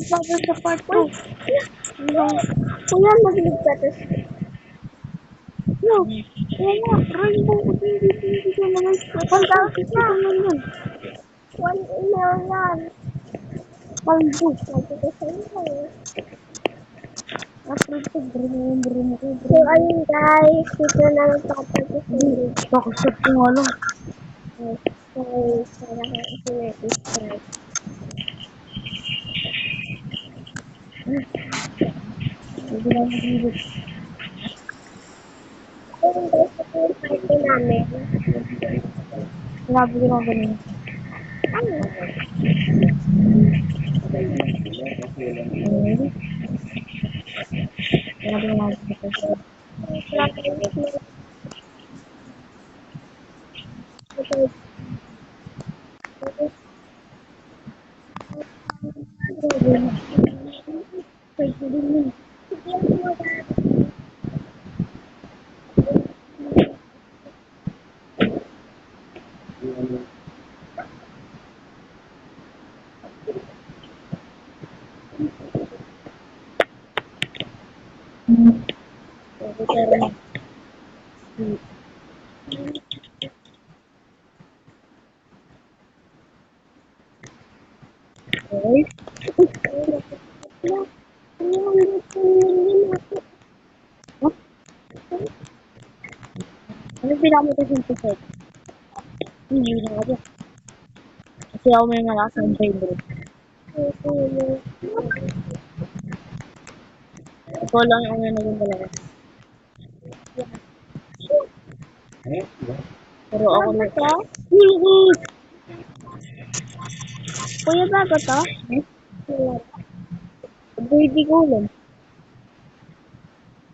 Sabi sa part Uy, 2. kuya, magligtatas. Yo, oo nga, rainbow ko hindi ko naman Pagkakit na. naman yan. 1 email yan. Paldo. Sabi ko sa'yo. After ito, brum ko. So, ayun guys. Dito na nagpapag-isip. Pakasap ko nga lang. Sorry, para ko na-distract. Hindi na mag-ibig. Ayun guys, ito yung party namin. Sinabi ko lang ganun. Ano? Sinabi ko lang ganun. Okay? Ano pinakamutas yung puset? Hindi na ako. Kasi ako may malakas ng favorite. Ikaw lang yung naging malakas. Pero ako na to? Kuya, bago to? Baby ko lang.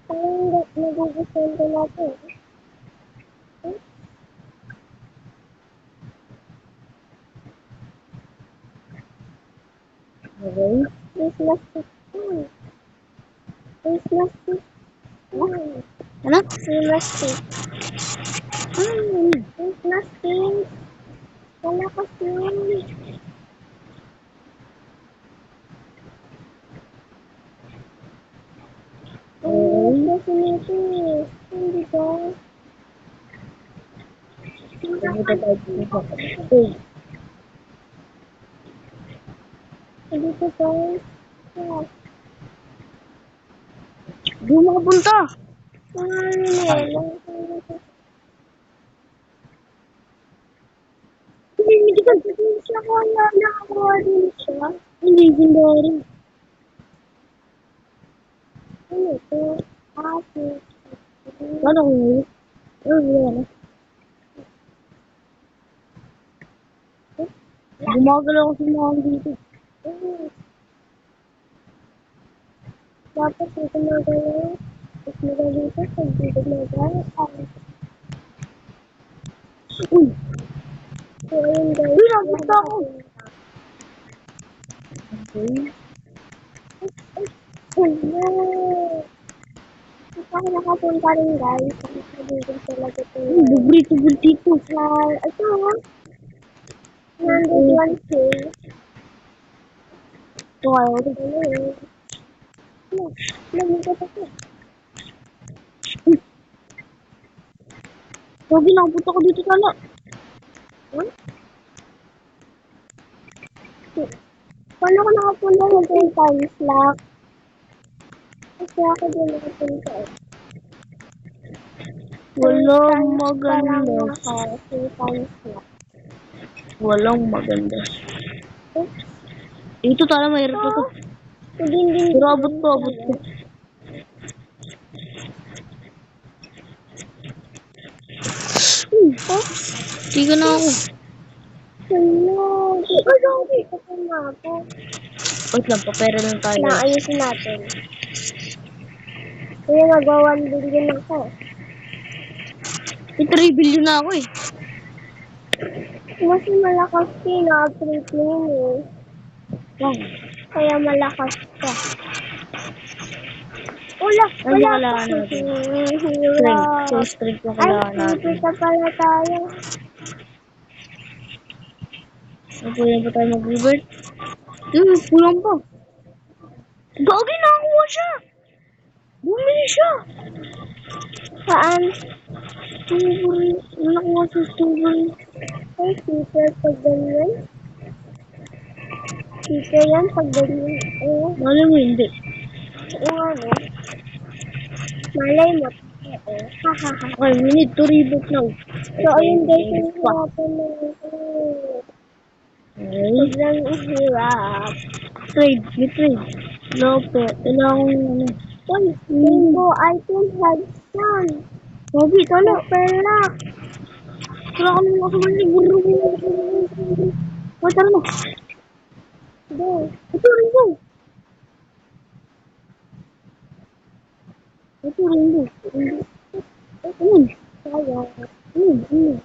Parang nagugustuhan ko natin. Okay? Christmas tree. Christmas tree. Ano? Christmas tree. Christmas tree. Malakas yun. Christmas hindi ba? Pumunta tayo dito. Hey, Hindi ko ba? di mo makapunta. Hindi ka din siya ko na nakakuha din siya. Legendary. Ano ito? Ate. Paano ko yun? Wala na. Gumagal ako sa mga dito. Dapat dito magaling. Tapos magaling ka pag dito magaling. Uy, So, ayun guys. uy, napunta ako. Okay. Hello! Kasi nakapunta rin guys. Nakakabigin talaga ito. Bubrito. Ito ha. Nandun 1K. Ito kayo. Ano yun? Nagigit ako. Sabi, nakapunta ko dito sana. Paano ko nakapunta ng 10 times lock? Kasi ako din nakapunta eh. Walang Parang maganda. naka 3 times lock. Walang maganda. Ito tala, mahirap ito. Din. Pero abot ko. Hindi ka na ako. Hello! Ay, ako na ako. Wait lang, papera lang tayo. Naayusin natin. Kaya nagawa 1 billion ako. 3 billion na ako eh. Mas malakas na-upgrade mo yun eh. Wow. Kaya malakas ka. Wala kailangan pa. natin? Hira. So, strength yung Ay, kailangan natin. pipita pala tayo. Pwede pa tayo mag-revert? Kulang pa. Gagi, nakakuha siya! Bumili siya! Saan? Strawberry. Nakuha siya strawberry. Ay, super pag ganyan. Super yan pag ganyan. Oo. Malay mo hindi. Oo, ano? Malay mo. Oo. Ha, ha, ha. Okay, we need to reboot now. So, ayun guys, ang Pa. hirapan na ito. Okay. Sobrang hirap. Trade. May trade. Lope. Kailangan ko yung ano. Uy, rainbow item heads yan. Gagi, tala. Super luck. Wala kami makasabali. Wait, tara na. Go. Ito, rainbow. Ito, rainbow. Ayun. Kaya. Ayun.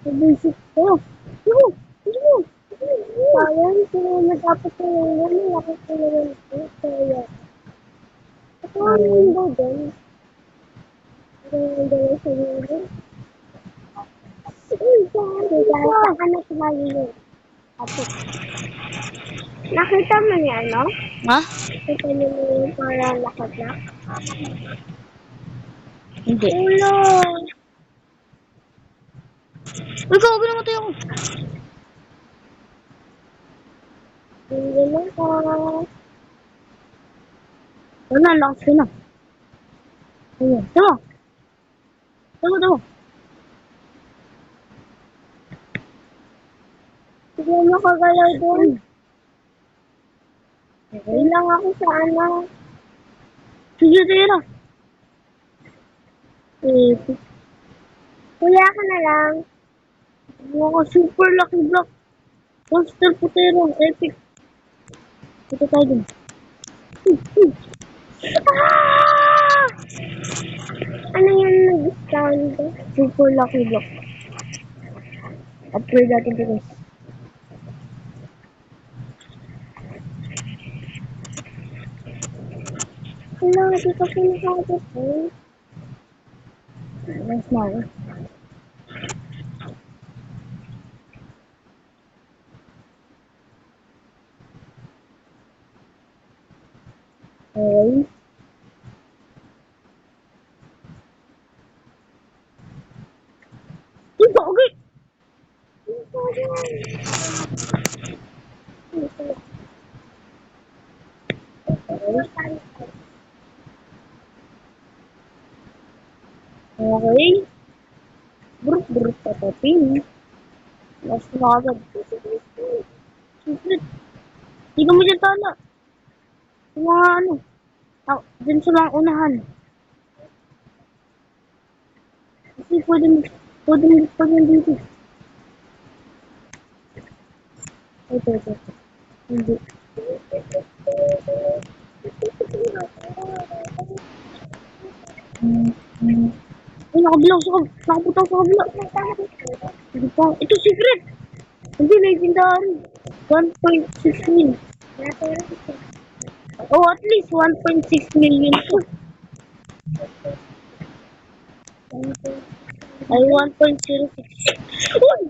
Basic. Tara. Yo. Yo. Sayang, sinunod dapat ko yung naman. Laki ko naman ito. Kaya. Ito ang rainbow din. Ang dala sa rainbow. Uy, saan ka na tumayo? Tapos. Nakita mo niya, no? Ha? Nakita niyo mo yung parang lakat na? Hindi. Ulo! Uy, gagi namatay ako. Hindi na ka. Wala, lakas ko na. Ayun. Tama. Tama. Hindi mo kagalaw doon. Okay. Hindi lang ako sa ano. Sige, tira. Kuya ka na lang. Mga super lucky block. Monster Putero. Epic. Ito tayo dun. Ah! Ano yan nag-stand? Super lucky block. Upgrade natin ito guys. Wala, di ka pinakabot eh. Nice na ako. Okay. Ito, okay. Okay. Buruk tatapin. Last na agad. Secret. Hindi ka mo dyan tala. Sa mga ano. Dyan sa mga unahan. Kasi pwede dito. Ito. Hindi. Ay, nakapunta sa kabila. Hindi pa. Ito, secret. Hindi, legendary. 1.6 mil. Oh, at least 1.6 million to. Ay, 1.06. Uy!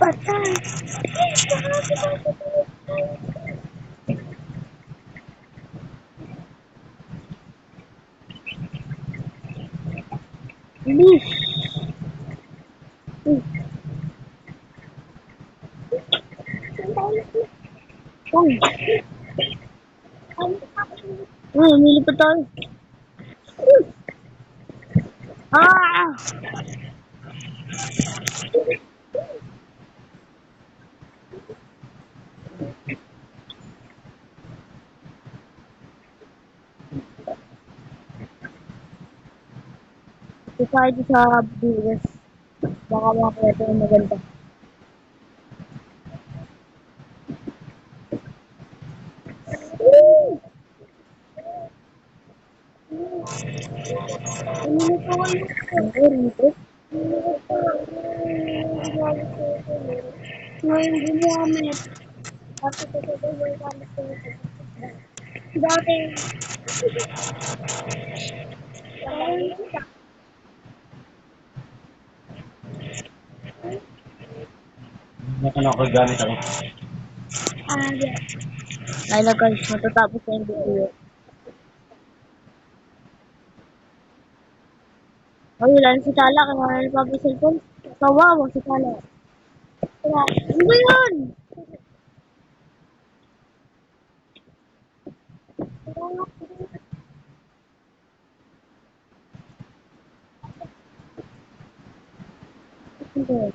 Patay. Bilis. Saan? Ay, umilipad tayo. Ah! Ito tayo sa BS. Baka makakita yung maganda. Rito. Ngayon gumamit. Dati. Ano ako gamit ako? Ay na guys, matatapos na yung video. Ay, wala na si Tala, kaya na pa yung cellphone. Kawawa si Tala. Ano ba yun? Hindi.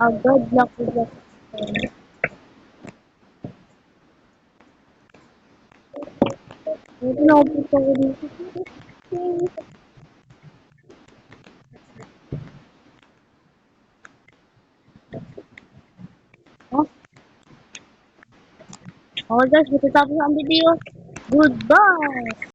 Good luck with that. Ito na ako ko dito. Oh, okay guys, matatapos ang video. Goodbye!